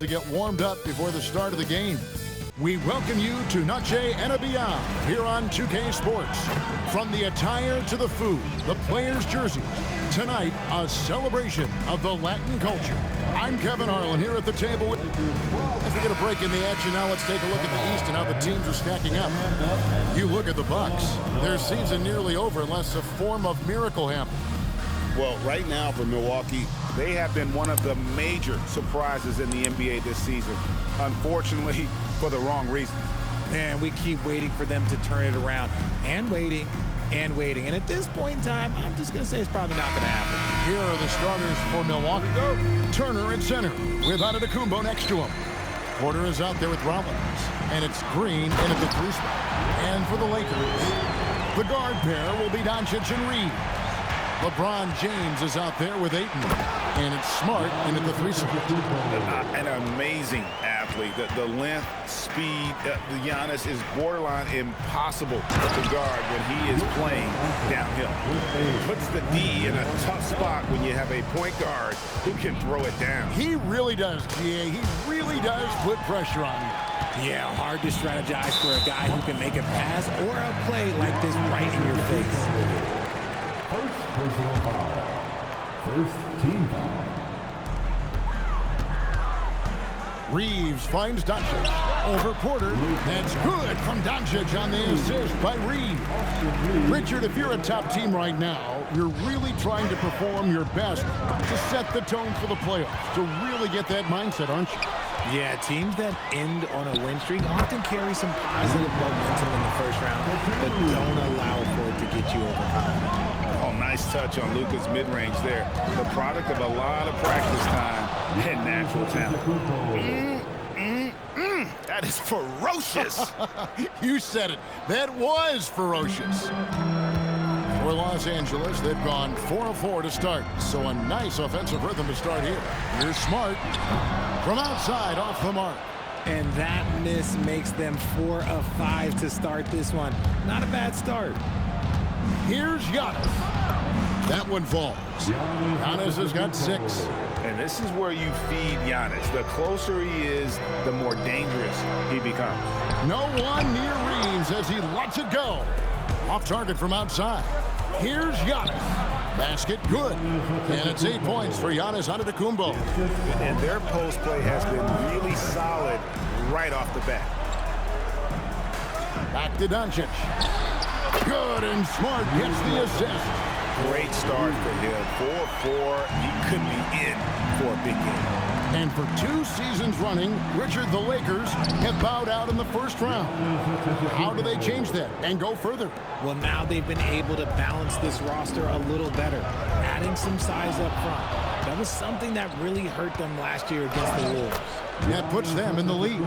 to get warmed up before the start of the game. We welcome you to Noche and Beyond here on 2K Sports. From the attire to the food, the players' jerseys, tonight a celebration of the Latin culture. I'm Kevin Harlan here at the table. As we get a break in the action now, let's take a look at the East and how the teams are stacking up. You look at the Bucks. Their season nearly over unless a form of miracle happens. Well, right now for Milwaukee, they have been one of the major surprises in the NBA this season. Unfortunately, for the wrong reason. And we keep waiting for them to turn it around. And waiting. And waiting. And at this point in time, I'm just going to say it's probably not going to happen. Here are the starters for Milwaukee. Turner at center with Antetokounmpo next to him. Porter is out there with Rollins. And it's Green in at the 3 spot. And for the Lakers, the guard pair will be Doncic and Reed. LeBron James is out there with Ayton. And it's Smart in at the 3 spot. An amazing athlete. The length, speed, Giannis is borderline impossible to guard when he is playing downhill. Puts the D in a tough spot when you have a point guard who can throw it down. He really does, GA. He really does put pressure on you. Yeah, hard to strategize for a guy who can make a pass or a play like this right in your face. First personal foul. First team foul. Reeves finds Doncic over Porter. That's good from Doncic on the assist by Reeves. Richard, if you're a top team right now, you're really trying to perform your best to set the tone for the playoffs, to really get that mindset, aren't you? Yeah, teams that end on a win streak often carry some positive momentum in the first round, but don't allow for it to get you overconfident. Oh, nice touch on Luka's mid-range there. The product of a lot of practice time and natural talent. That is ferocious. You said it. That was ferocious. For Los Angeles, they've gone 4 of 4 to start. So a nice offensive rhythm to start here. Here's Smart from outside off the mark. And that miss makes them 4 of 5 to start this one. Not a bad start. Here's Giannis. That one falls. Giannis has got 6. And this is where you feed Giannis. The closer he is, the more dangerous he becomes. No one near Reeves as he lets it go. Off target from outside. Here's Giannis. Basket good. And it's 8 points for Giannis Antetokounmpo. And their post play has been really solid right off the bat. Back to Doncic. Good, and Smart gets the assist. Great start for him. 4-4. He could be in for a big game. And for 2 seasons running, Richard, the Lakers have bowed out in the first round. How do they change that and go further? Well, now they've been able to balance this roster a little better, adding some size up front. That was something that really hurt them last year against the Wolves. That puts them in the lead.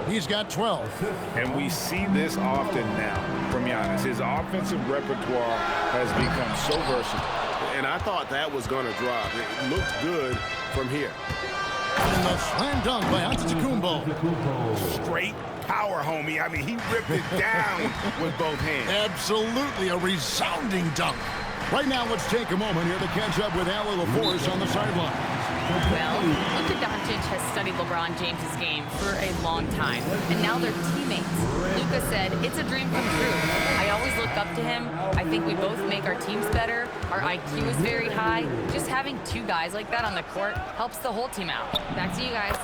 He's got 12. And we see this often now from Giannis. His offensive repertoire has become so versatile. And I thought that was going to drop. It looked good from here. And the slam dunk by Antetokounmpo. Straight power, homie. I mean, he ripped it down with both hands. Absolutely a resounding dunk. Right now, let's take a moment here to catch up with Allie LaForce on the sideline. Well, Luka Doncic has studied LeBron James' game for a long time, and now they're teammates. Luka said, "It's a dream come true. I always look up to him. I think we both make our teams better. Our IQ is very high. Just having 2 guys like that on the court helps the whole team out." Back to you guys.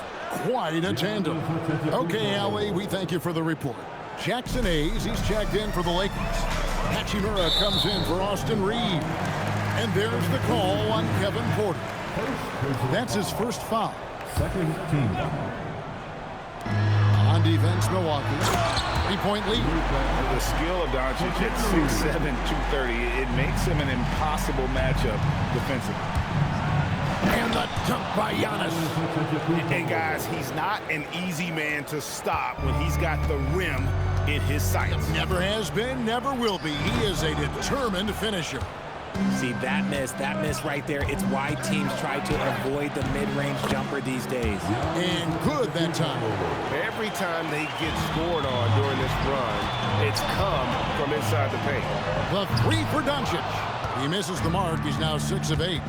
Quite a tandem. Okay, Allie, we thank you for the report. Jackson Hayes, he's checked in for the Lakers. Hachimura comes in for Austin Reeves. And there's the call on Kevin Porter. That's his first foul. Second team. On defense, Milwaukee. 3-point lead. The skill of Doncic at 6'7", 230, it makes him an impossible matchup defensively. And the dunk by Giannis. And guys, he's not an easy man to stop when he's got the rim in his sights. Never has been, never will be. He is a determined finisher. See, that miss right there, it's why teams try to avoid the mid-range jumper these days. And good that time. Every time they get scored on during this run, it's come from inside the paint. The 3 for Doncic. He misses the mark. He's now 6 of 8.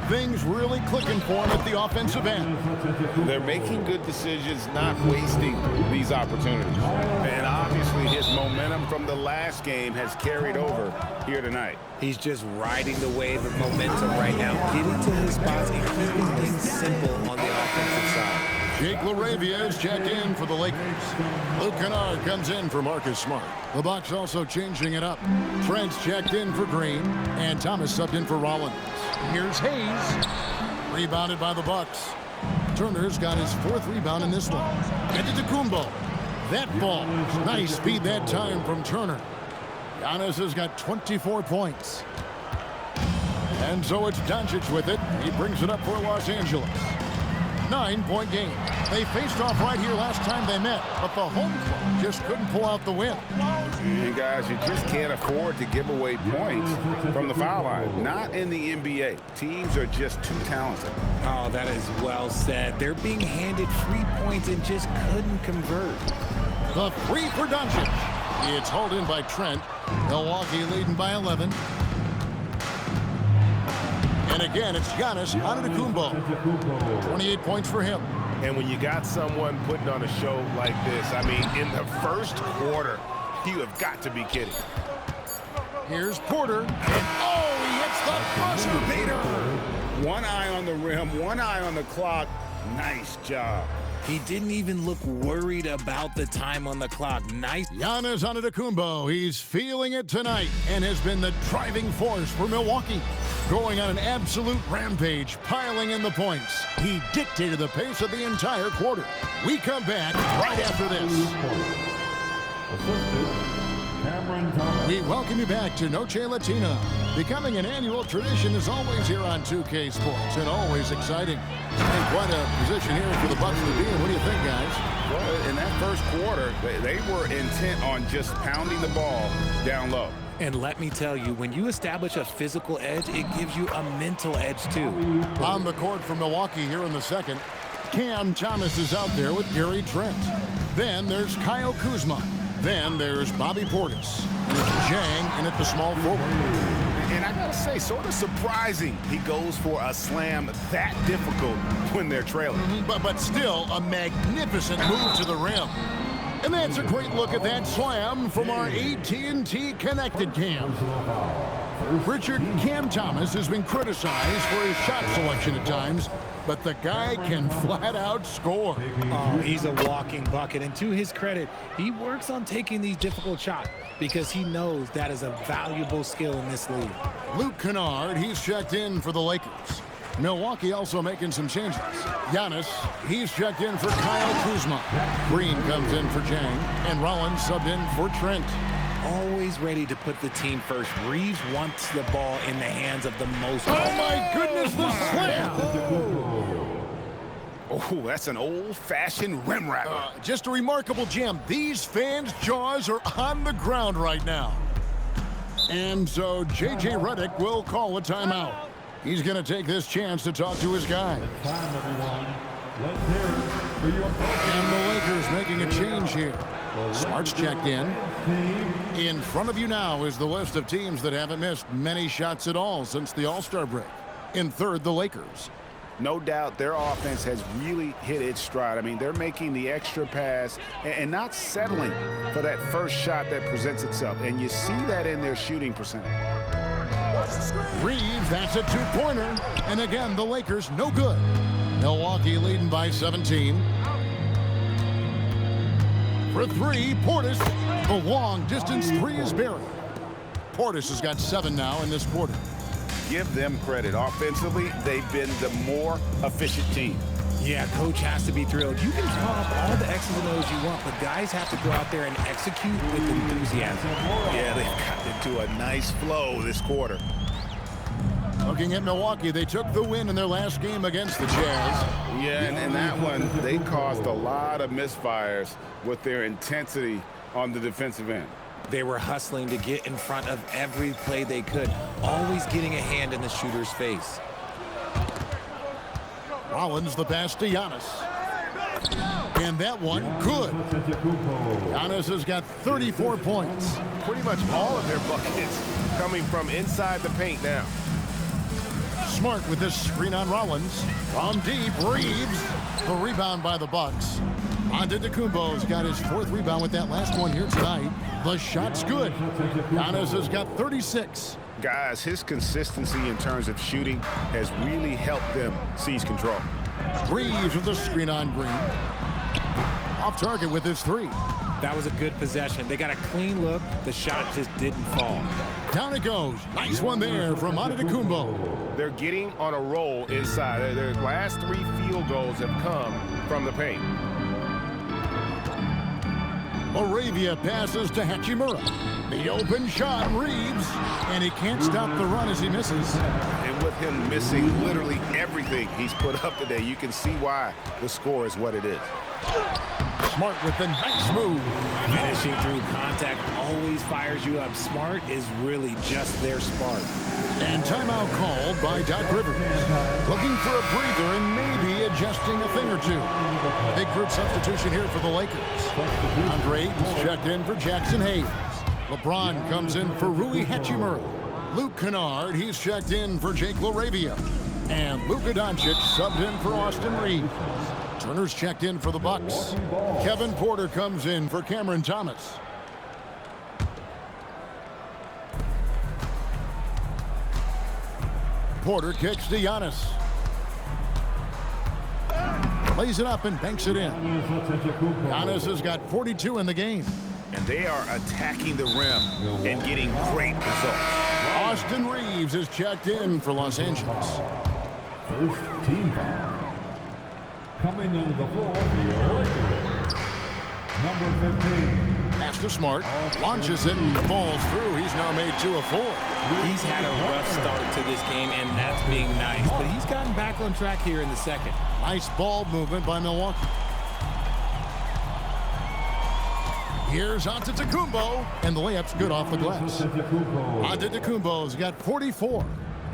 Things really clicking for him at the offensive end. They're making good decisions, not wasting these opportunities. And obviously his momentum from the last game has carried over here tonight. He's just riding the wave of momentum right now, getting to his spots and keeping things simple on the offensive side. Jake LaRavia is checked in for the Lakers. Luke Kennard comes in for Marcus Smart. The Bucks also changing it up. Trent's checked in for Green, and Thomas subbed in for Rollins. Here's Hayes. Rebounded by the Bucks. Turner's got his 4th rebound in this one. And to Kumbo. That ball. Nice speed that time from Turner. Giannis has got 24 points. And so it's Doncic with it. He brings it up for Los Angeles. 9-point game. They faced off right here last time they met, but the home club just couldn't pull out the win. You guys, you just can't afford to give away points from the foul line. Not in the NBA. Teams are just too talented. Oh, that is well said. They're being handed free points and just couldn't convert. The 3 for Doncic. It's hauled in by Trent. Milwaukee leading by 11. And again, it's Giannis Antetokounmpo. 28 points for him. And when you got someone putting on a show like this, I mean, in the first quarter, you have got to be kidding. Here's Porter. And he hits the buzzer beater. One eye on the rim, one eye on the clock. Nice job. He didn't even look worried about the time on the clock. Nice. Giannis Antetokounmpo, he's feeling it tonight and has been the driving force for Milwaukee. Going on an absolute rampage, piling in the points. He dictated the pace of the entire quarter. We come back right after this. We welcome you back to Noche Latina. Becoming an annual tradition is always here on 2K Sports and always exciting. And quite a position here for the Bucks to be in. What do you think, guys? Well, in that first quarter, they were intent on just pounding the ball down low. And let me tell you, when you establish a physical edge, it gives you a mental edge too. On the court for Milwaukee here in the second, Cam Thomas is out there with Gary Trent. Then there's Kyle Kuzma. Then there's Bobby Portis. There's Zhang in at the small forward. And I gotta say, sort of surprising he goes for a slam that difficult when they're trailing. But still a magnificent move to the rim. And that's a great look at that slam from our AT&T connected cam. Richard, Cam Thomas has been criticized for his shot selection at times, but the guy can flat out score. Oh, he's a walking bucket, and to his credit, he works on taking these difficult shots because he knows that is a valuable skill in this league. Luke Kennard, he's checked in for the Lakers. Milwaukee also making some changes. Giannis, he's checked in for Kyle Kuzma. Green comes in for Zhang, and Rollins subbed in for Trent. Always ready to put the team first. Reeves wants the ball in the hands of the most. Oh my goodness, the slam! Oh, that's an old-fashioned rim wrapper. Just a remarkable jam. These fans' jaws are on the ground right now. And so J.J. Redick will call a timeout. He's going to take this chance to talk to his guy. And the Lakers making a change here. Smart's checked in. In front of you now is the list of teams that haven't missed many shots at all since the All-Star break. In third, the Lakers. No doubt their offense has really hit its stride. I mean, they're making the extra pass and not settling for that first shot that presents itself. And you see that in their shooting percentage. Reeves, that's a two-pointer. And again, the Lakers no good. Milwaukee leading by 17. For three, Portis. The long-distance three is buried. Portis has got 7 now in this quarter. Give them credit. Offensively, they've been the more efficient team. Yeah, coach has to be thrilled. You can draw up all the X's and O's you want, but guys have to go out there and execute with enthusiasm. Yeah, they've got into a nice flow this quarter. Looking at Milwaukee, they took the win in their last game against the Jazz. Yeah, and that one, they caused a lot of misfires with their intensity on the defensive end. They were hustling to get in front of every play they could, always getting a hand in the shooter's face. Rollins the pass to Giannis. And that one, good. Giannis has got 34 points. Pretty much all of their buckets coming from inside the paint now. Smart with this screen on Rollins. From deep, Reeves. The rebound by the Bucks. Antetokounmpo's got his 4th rebound with that last one here tonight. The shot's good. Giannis has got 36. Guys, his consistency in terms of shooting has really helped them seize control. Reeves with the screen on Green. Off target with his 3. That was a good possession. They got a clean look. The shot just didn't fall. Down it goes. Nice one there from Antetokounmpo. They're getting on a roll inside. Their last 3 field goals have come from the paint. Moravia passes to Hachimura. The open shot, Reeves, and he can't stop the run as he misses. And with him missing literally everything he's put up today, you can see why the score is what it is. Smart with the nice move. Finishing through contact always fires you up. Smart is really just their spark. And timeout called by Doc Rivers. Looking for a breather and maybe adjusting a thing or two. Big group substitution here for the Lakers. Andre Ayton's checked in for Jackson Hayes. LeBron comes in for Rui Hachimura. Luke Kennard, he's checked in for Jake LaRavia. And Luka Doncic subbed in for Austin Reeves. Turner's checked in for the Bucks. Kevin Porter comes in for Cameron Thomas. Porter kicks to Giannis. Lays it up and banks it in. Giannis has got 42 in the game. And they are attacking the rim and getting great results. Austin Reeves is checked in for Los Angeles. First team foul. Coming into the floor for your Lakers. Number 15. Pass to Smart. Launches it and falls through. He's now made 2 of 4. He's had a rough start to this game, and that's being nice. But he's gotten back on track here in the second. Nice ball movement by Milwaukee. Here's Antetokounmpo, and the layup's good off the glass. Antetokounmpo's got 44.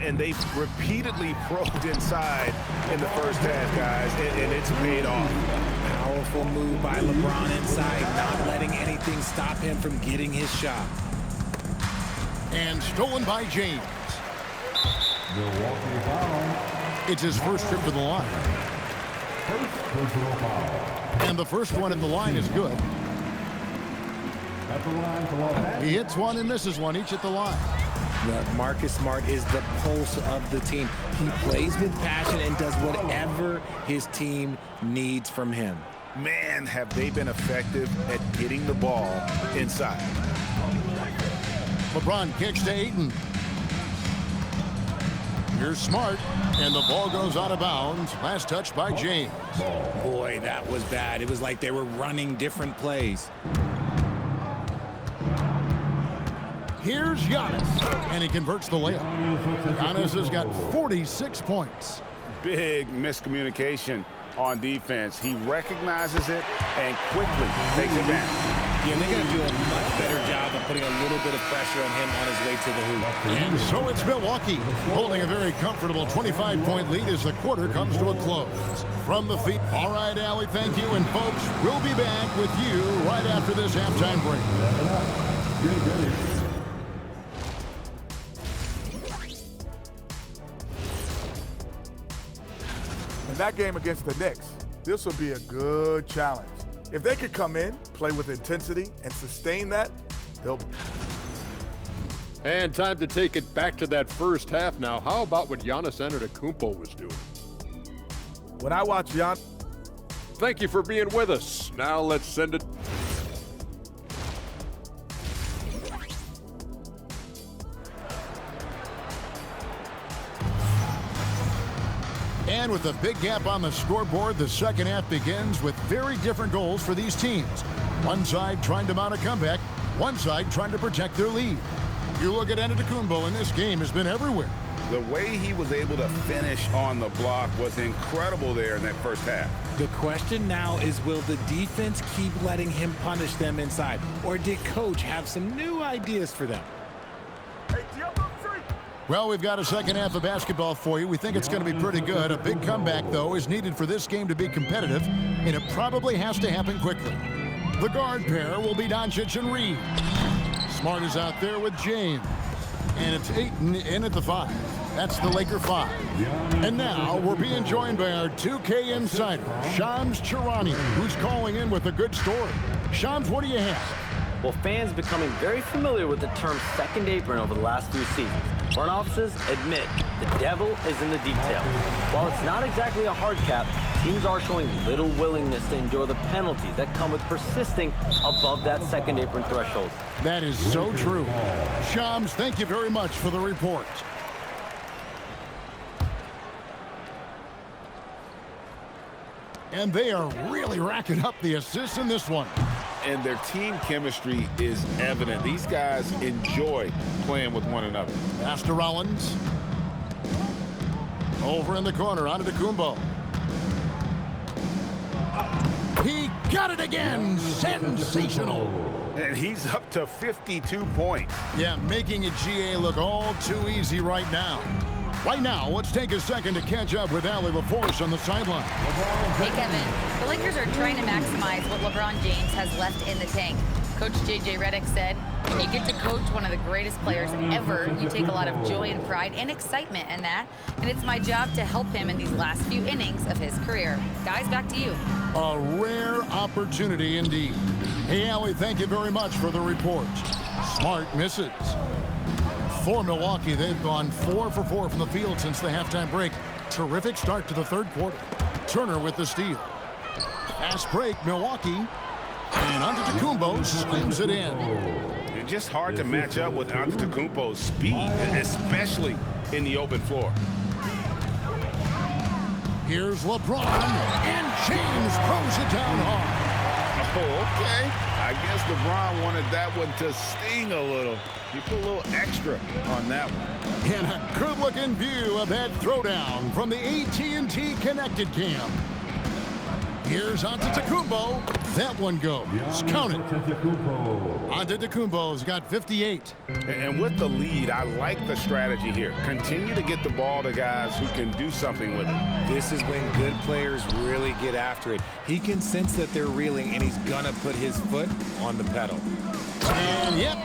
And they've repeatedly probed inside in the first half, guys, and it's paid off. Powerful move by LeBron inside, not letting anything stop him from getting his shot. And stolen by James. Milwaukee foul. It's his first trip to the line. First personal foul. And the first one at the line is good. At the line for Los Angeles. He hits one and misses one, each at the line. Marcus Smart is the pulse of the team. He plays with passion and does whatever his team needs from him. Man, have they been effective at getting the ball inside. LeBron kicks to Ayton. Here's Smart, and the ball goes out of bounds. Last touch by James. Boy, that was bad. It was like they were running different plays. Here's Giannis, and he converts the layup. Giannis has got 46 points. Big miscommunication on defense. He recognizes it and quickly takes it back. Yeah, they're going to do a much better job of putting a little bit of pressure on him on his way to the hoop. And so it's Milwaukee holding a very comfortable 25-point lead as the quarter comes to a close. From the feet. All right, Allie, thank you. And folks, we'll be back with you right after this halftime break. In that game against the Knicks, this will be a good challenge. If they could come in, play with intensity, and sustain that, they'll... And time to take it back to that first half now. How about what Giannis Antetokounmpo was doing? When I watch Giannis... Thank you for being with us. Now let's send it... And with a big gap on the scoreboard, the second half begins with very different goals for these teams. One side trying to mount a comeback, one side trying to protect their lead. You look at Antetokounmpo, and this game has been everywhere. The way he was able to finish on the block was incredible there in that first half. The question now is, will the defense keep letting him punish them inside? Or did Coach have some new ideas for them? Well, we've got a second half of basketball for you. We think it's going to be pretty good. A big comeback, though, is needed for this game to be competitive, and it probably has to happen quickly. The guard pair will be Doncic and Reeves. Smart is out there with James. And it's Ayton in at the 5. That's the Laker 5. And now we're being joined by our 2K insider, Shams Charania, who's calling in with a good story. Shams, what do you have? Well, fans becoming very familiar with the term second apron over the last few seasons. Front offices admit the devil is in the details. While it's not exactly a hard cap, teams are showing little willingness to endure the penalties that come with persisting above that second apron threshold. That is so true. Shams, thank you very much for the report. And they are really racking up the assists in this one. And their team chemistry is evident. These guys enjoy playing with one another. Pass to Rollins. Over in the corner, onto Kumbo. He got it again. Sensational. And he's up to 52 points. Yeah, making it GA look all too easy right now. Right now, let's take a second to catch up with Allie LaForce on the sideline. Hey, Kevin. The Lakers are trying to maximize what LeBron James has left in the tank. Coach J.J. Redick said, when you get to coach one of the greatest players ever, you take a lot of joy and pride and excitement in that. And it's my job to help him in these last few innings of his career. Guys, back to you. A rare opportunity indeed. Hey, Allie, thank you very much for the report. Smart misses. For Milwaukee, they've gone 4 for 4 from the field since the halftime break. Terrific start to the third quarter. Turner with the steal. Fast break, Milwaukee. And Antetokounmpo slams it in. It's just hard to match up with Antetokounmpo's speed, especially in the open floor. Here's LeBron, and James throws it down hard. Oh, okay. I guess LeBron wanted that one to sting a little. You put a little extra on that one. And a good-looking view of that throwdown from the AT&T Connected Cam. Here's Antetokounmpo. That one goes. Count it. Antetokounmpo's got 58. And with the lead, I like the strategy here. Continue to get the ball to guys who can do something with it. This is when good players really get after it. He can sense that they're reeling, and he's going to put his foot on the pedal. And, yep,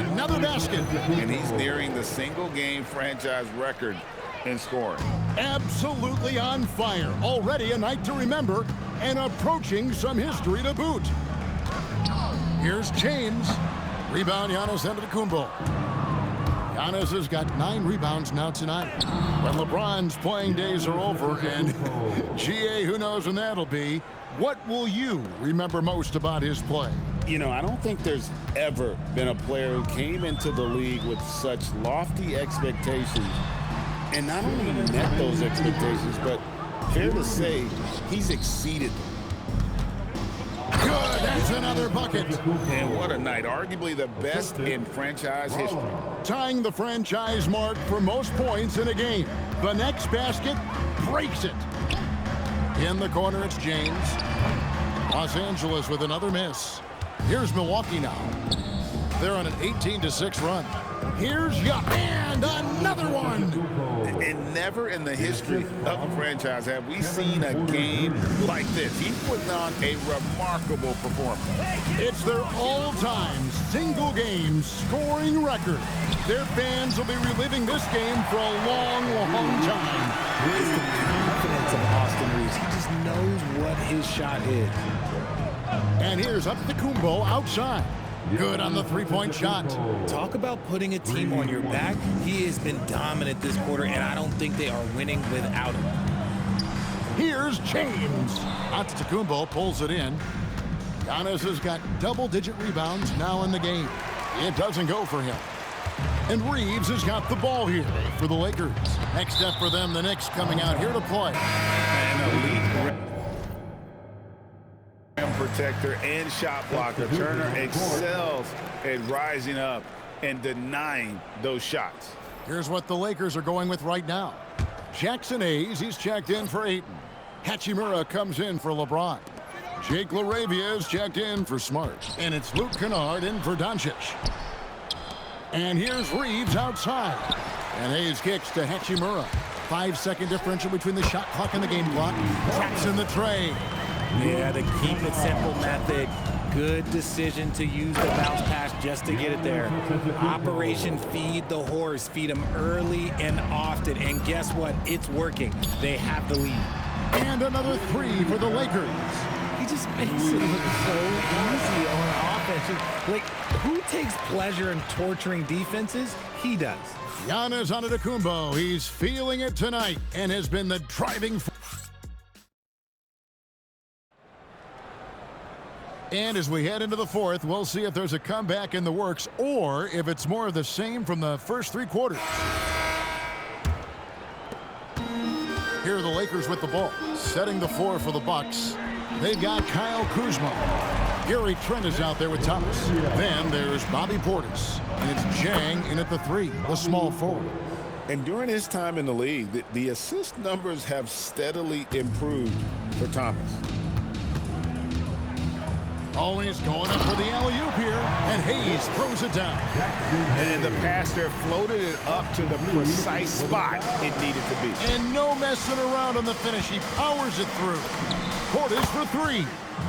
another basket. And he's nearing the single-game franchise record in scoring. Absolutely on fire. Already a night to remember and approaching some history to boot. Here's James. Rebound, Giannis Antetokounmpo. Giannis has got 9 rebounds now tonight. When LeBron's playing days are over, and GA, who knows when that'll be, what will you remember most about his play? You know, I don't think there's ever been a player who came into the league with such lofty expectations and not only met those expectations, but fair to say, he's exceeded them. Good, that's another bucket. And what a night, arguably the best in franchise history. Tying the franchise mark for most points in a game. The next basket breaks it. In the corner, it's James. Los Angeles with another miss. Here's Milwaukee now. They're on an 18-6 run. Here's and another one. And never in the history of the franchise have we seen a game like this. He's putting on a remarkable performance. It's their all-time single-game scoring record. Their fans will be reliving this game for a long, long time. It's the confidence of Austin Reeves. He just knows what his shot is. And here's Antetokounmpo outside. Good on the three-point shot. Talk about putting a team on your back. He has been dominant this quarter, and I don't think they are winning without him. Here's James. Antetokounmpo pulls it in. Giannis has got double-digit rebounds now in the game. It doesn't go for him. And Reeves has got the ball here for the Lakers. Next step for them, the Knicks coming out here to play. And elite protector and shot blocker. Turner excels at rising up and denying those shots. Here's what the Lakers are going with right now. Jackson Hayes, he's checked in for Ayton. Hachimura comes in for LeBron. Jake LaRavia is checked in for Smart. And it's Luke Kennard in for Doncic. And here's Reeves outside. And Hayes kicks to Hachimura. 5-second differential between the shot clock and the game clock. Traps in the tray. Yeah, the keep it simple method. Good decision to use the bounce pass just to get it there. Operation Feed the Horse. Feed him early and often. And guess what? It's working. They have the lead. And another 3 for the Lakers. He just makes it look so easy on offense. Like, who takes pleasure in torturing defenses? He does. Giannis Antetokounmpo, he's feeling it tonight and has been the driving force. And as we head into the fourth, we'll see if there's a comeback in the works or if it's more of the same from the first 3 quarters. Here are the Lakers with the ball, setting the floor for the Bucks. They've got Kyle Kuzma. Gary Trent is out there with Thomas. Then there's Bobby Portis. And it's Jang in at the 3, the small forward. And during his time in the league, the assist numbers have steadily improved for Thomas. Always going up for the alley-oop here, and Hayes throws it down. And the passer floated it up to the precise spot it needed to be. And no messing around on the finish. He powers it through. Portis for 3.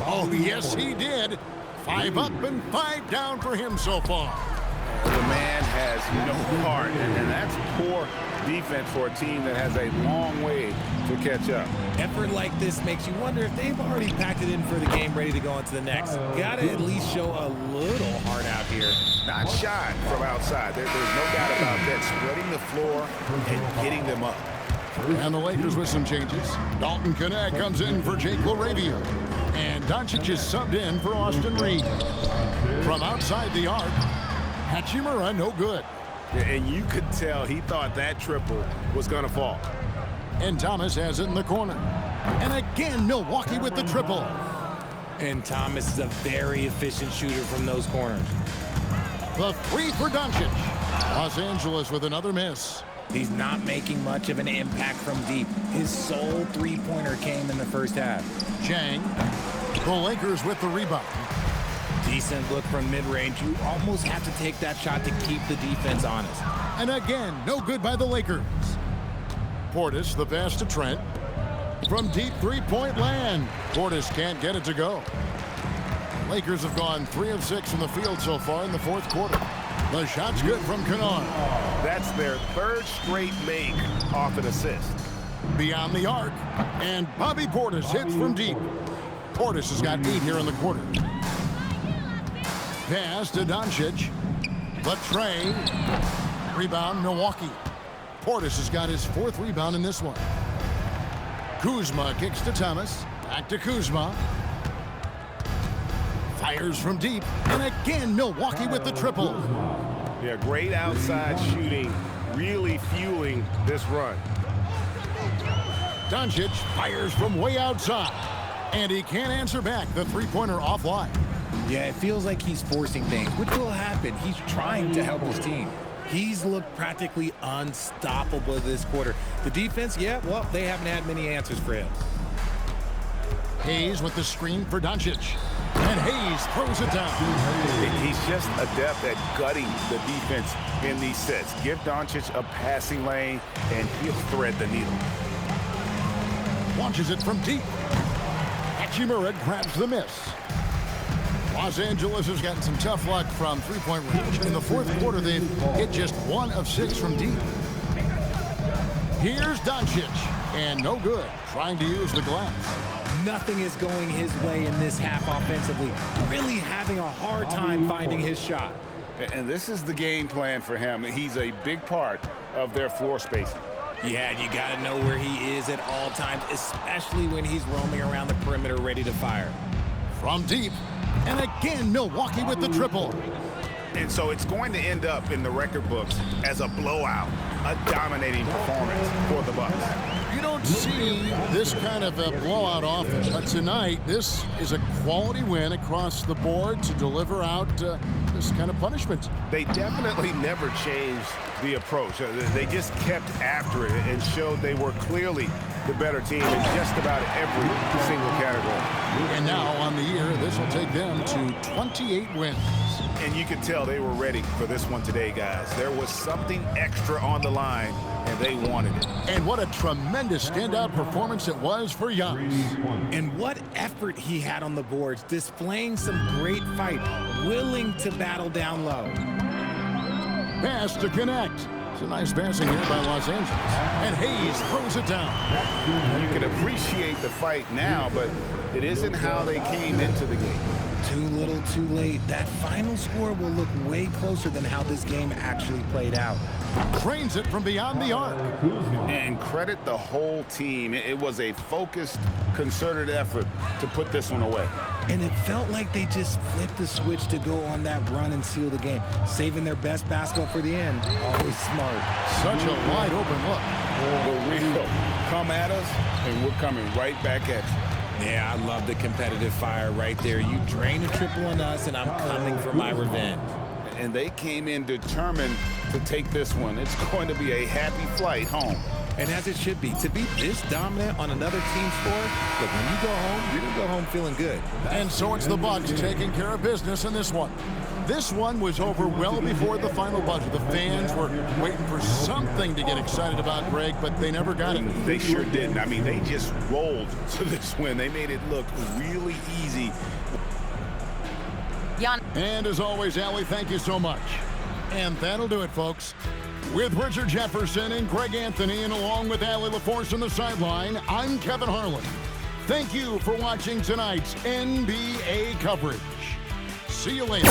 Oh, yes, he did. 5 up and 5 down for him so far. The man has no heart, and that's poor defense for a team that has a long way to catch up. Effort like this makes you wonder if they've already packed it in for the game, ready to go on to the next. Gotta at least show a little heart out here. Not shy from outside. There's no doubt about that. Spreading the floor and getting them up. And the Lakers with some changes. Dalton Connect comes in for Jake LaRavia. And Doncic is subbed in for Austin Reed. From outside the arc, Hachimura no good. And you could tell he thought that triple was going to fall. And Thomas has it in the corner. And again, Milwaukee with the triple. And Thomas is a very efficient shooter from those corners. The 3 for Doncic. Los Angeles with another miss. He's not making much of an impact from deep. His sole three-pointer came in the first half. Jang. The Lakers with the rebound. Decent look from mid-range. You almost have to take that shot to keep the defense honest. And again, no good by the Lakers. Portis, the pass to Trent. From deep 3-point land. Portis can't get it to go. Lakers have gone 3 of 6 from the field so far in the fourth quarter. The shot's good from Kennard. That's their 3rd straight make off an assist. Beyond the arc. And Bobby Portis hits from deep. Portis has got 8 here in the quarter. Pass to Doncic. The tray. Rebound, Milwaukee. Portis has got his 4th rebound in this one. Kuzma kicks to Thomas. Back to Kuzma. Fires from deep. And again, Milwaukee with the triple. Yeah, great outside shooting, really fueling this run. Doncic fires from way outside. And he can't answer back. The 3-pointer offline. Yeah, it feels like he's forcing things, which will happen. He's trying to help his team. He's looked practically unstoppable this quarter. The defense, yeah, well, they haven't had many answers for him. Hayes with the screen for Doncic. And Hayes throws it down. He's just adept at gutting the defense in these sets. Give Doncic a passing lane, and he'll thread the needle. Launches it from deep. Hachimura grabs the miss. Los Angeles has gotten some tough luck from 3-point range. In the fourth quarter, they've hit just 1 of 6 from deep. Here's Doncic, and no good, trying to use the glass. Nothing is going his way in this half offensively. Really having a hard time finding his shot. And this is the game plan for him. He's a big part of their floor spacing. Yeah, you got to know where he is at all times, especially when he's roaming around the perimeter ready to fire. From deep. And again, Milwaukee with the triple. And so it's going to end up in the record books as a blowout, a dominating performance for the Bucks. You don't see this kind of a blowout often, but tonight this is a quality win across the board to deliver out this kind of punishment. They definitely never changed the approach. They just kept after it and showed they were clearly the better team in just about every single category. And now on the year, this will take them to 28 wins. And you can tell they were ready for this one today, guys. There was something extra on the line, and they wanted it. And what a tremendous standout performance it was for Giannis. And what effort he had on the boards, displaying some great fight, willing to battle down low. Pass to connect. It's a nice passing here by Los Angeles. And Hayes throws it down. You can appreciate the fight now, but it isn't how they came into the game. Too little, too late. That final score will look way closer than how this game actually played out. Trains it from beyond the arc. And credit the whole team. It was a focused, concerted effort to put this one away. And it felt like they just flipped the switch to go on that run and seal the game, saving their best basketball for the end. Always smart. Such a wide open look. The real come at us, and we're coming right back at you. Yeah, I love the competitive fire right there. You drain a triple on us, and I'm coming for my revenge. And they came in determined to take this one. It's going to be a happy flight home. And as it should be, to be this dominant on another team's score, look, when you go home, you're going to go home feeling good. And so it's the Bucks taking care of business in this one. This one was over well before the final buzzer. The fans were waiting for something to get excited about, Greg, but they never got it. They sure didn't. I mean, they just rolled to this win. They made it look really easy. And as always, Allie, thank you so much. And that'll do it, folks. With Richard Jefferson and Greg Anthony, and along with Allie LaForce on the sideline, I'm Kevin Harlan. Thank you for watching tonight's NBA coverage. See you later.